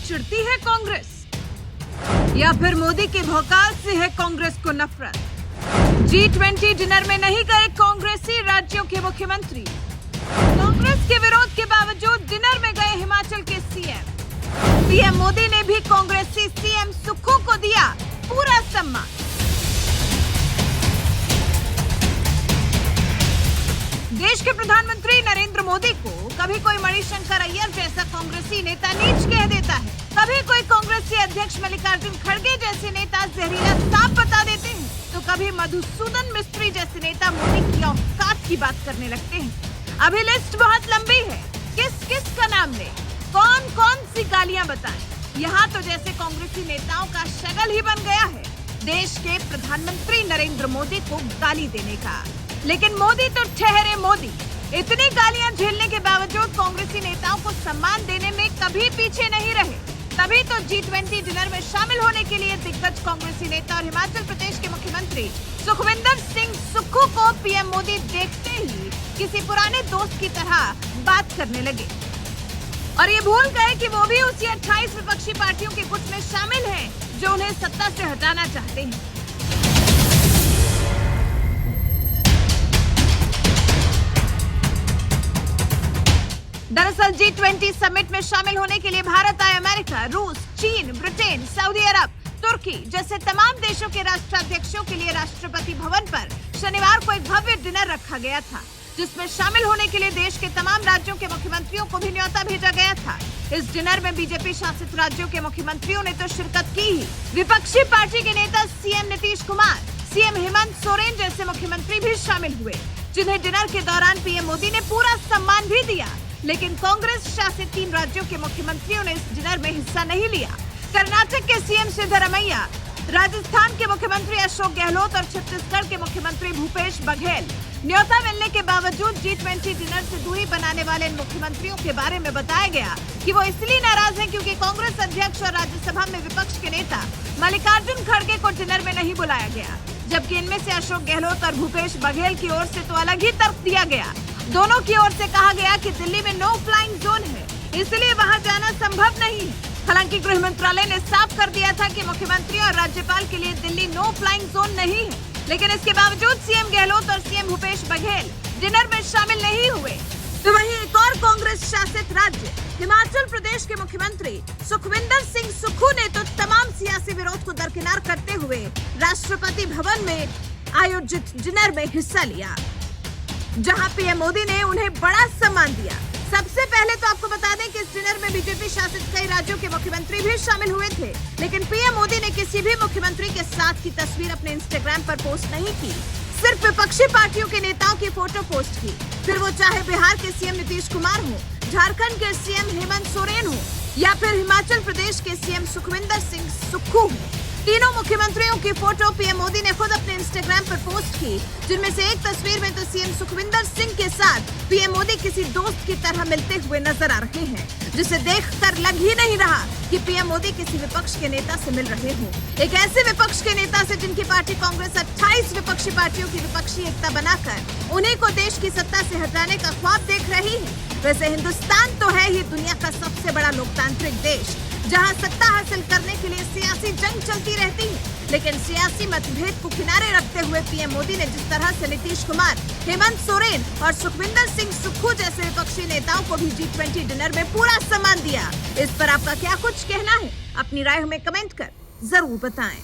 चिढ़ती है कांग्रेस, या फिर मोदी के भौकाल से है कांग्रेस को नफरत? G20 डिनर में नहीं गए कांग्रेसी राज्यों के मुख्यमंत्री। कांग्रेस के विरोध के बावजूद डिनर में गए हिमाचल के सीएम। पीएम मोदी ने भी कांग्रेसी सीएम सुक्खू को दिया पूरा सम्मान। देश के प्रधानमंत्री नरेंद्र मोदी को कभी कोई मणिशंकर अय्यर जैसा कांग्रेसी नेता नीच कह देता है, कभी कोई कांग्रेसी अध्यक्ष मल्लिकार्जुन खड़गे जैसे नेता जहरीला सांप बता देते हैं, तो कभी मधुसूदन मिस्त्री जैसे नेता मोदी की औकात की बात करने लगते हैं। अभी लिस्ट बहुत लंबी है, किस किस का नाम ले, कौन कौन सी गालियां बताएं। यहाँ तो जैसे कांग्रेसी नेताओं का शगल ही बन गया है देश के प्रधानमंत्री नरेंद्र मोदी को गाली देने का। लेकिन मोदी तो ठहरे मोदी, इतनी गालियां झेलने के बावजूद कांग्रेसी नेताओं को सम्मान देने में कभी पीछे नहीं रहे। तभी तो G20 डिनर में शामिल होने के लिए दिग्गज कांग्रेसी नेता और हिमाचल प्रदेश के मुख्यमंत्री सुखविंदर सिंह सुक्खू को पीएम मोदी देखते ही किसी पुराने दोस्त की तरह बात करने लगे और ये भूल गए कि वो भी उसी 28 विपक्षी पार्टियों के गुट में शामिल हैं जो उन्हें सत्ता से हटाना चाहते हैं। दरअसल G20 समिट में शामिल होने के लिए भारत आए अमेरिका, रूस, चीन, ब्रिटेन, सऊदी अरब, तुर्की जैसे तमाम देशों के राष्ट्राध्यक्षों के लिए राष्ट्रपति भवन पर शनिवार को एक भव्य डिनर रखा गया था, जिसमें शामिल होने के लिए देश के तमाम राज्यों के मुख्यमंत्रियों को भी न्योता भेजा गया था। इस डिनर में बीजेपी शासित राज्यों के मुख्यमंत्रियों ने तो शिरकत की ही, विपक्षी पार्टी के नेता सीएम नीतीश कुमार, सीएम हेमंत सोरेन जैसे मुख्यमंत्री भी शामिल हुए, जिन्हें डिनर के दौरान पीएम मोदी ने पूरा सम्मान भी दिया। लेकिन कांग्रेस शासित 3 राज्यों के मुख्यमंत्रियों ने इस डिनर में हिस्सा नहीं लिया। कर्नाटक के सीएम सिद्धरमैया, राजस्थान के मुख्यमंत्री अशोक गहलोत और छत्तीसगढ़ के मुख्यमंत्री भूपेश बघेल। न्योता मिलने के बावजूद G20 डिनर से दूरी बनाने वाले इन मुख्यमंत्रियों के बारे में बताया गया कि वो इसलिए नाराज हैं क्योंकि कांग्रेस अध्यक्ष और राज्यसभा में विपक्ष के नेता मल्लिकार्जुन खड़गे को डिनर में नहीं बुलाया गया, जबकि इनमें से अशोक गहलोत और भूपेश बघेल की ओर से तो अलग ही तर्क दिया गया। दोनों की ओर से कहा गया कि दिल्ली में नो फ्लाइंग जोन है, इसलिए वहां जाना संभव नहीं है। हालांकि गृह मंत्रालय ने साफ कर दिया था कि मुख्यमंत्री और राज्यपाल के लिए दिल्ली नो फ्लाइंग जोन नहीं है, लेकिन इसके बावजूद सीएम गहलोत और सीएम भूपेश बघेल डिनर में शामिल नहीं हुए। तो वहीं एक और कांग्रेस शासित राज्य हिमाचल प्रदेश के मुख्यमंत्री सुखविंदर सिंह सुक्खू ने तो तमाम सियासी विरोध को दरकिनार करते हुए राष्ट्रपति भवन में आयोजित डिनर में हिस्सा लिया, जहां पीएम मोदी ने उन्हें बड़ा सम्मान दिया। सबसे पहले तो आपको बता दें कि इस डिनर में बीजेपी शासित कई राज्यों के मुख्यमंत्री भी शामिल हुए थे, लेकिन पीएम मोदी ने किसी भी मुख्यमंत्री के साथ की तस्वीर अपने इंस्टाग्राम पर पोस्ट नहीं की, सिर्फ विपक्षी पार्टियों के नेताओं की फोटो पोस्ट की। फिर वो चाहे बिहार के सीएम नीतीश कुमार हो, झारखंड के सीएम हेमंत सोरेन हो या फिर हिमाचल प्रदेश के सीएम सुखविंदर सिंह सुक्खू हो, तीनों मुख्यमंत्रियों की फोटो पीएम मोदी ने खुद अपने इंस्टाग्राम पर पोस्ट की, जिनमें से एक तस्वीर में तो सीएम सुखविंदर सिंह के साथ पीएम मोदी किसी दोस्त की तरह मिलते हुए नजर आ रहे हैं, जिसे देखकर लग ही नहीं रहा कि पीएम मोदी किसी विपक्ष के नेता से मिल रहे हों। एक ऐसे विपक्ष के नेता से जिनकी पार्टी कांग्रेस 28 विपक्षी पार्टियों की विपक्षी एकता बनाकर उन्हीं को देश की सत्ता से हटाने का ख्वाब देख रही है। वैसे हिंदुस्तान तो है ही दुनिया का सबसे बड़ा लोकतांत्रिक देश, जहां सत्ता हासिल करने के लिए सियासी जंग चलती रहती है, लेकिन सियासी मतभेद को किनारे रखते हुए पीएम मोदी ने जिस तरह से नीतीश कुमार, हेमंत सोरेन और सुखविंदर सिंह सुक्खू जैसे विपक्षी नेताओं को भी G20 डिनर में पूरा सम्मान दिया, इस पर आपका क्या कुछ कहना है? अपनी राय हमें कमेंट कर जरूर बताएं।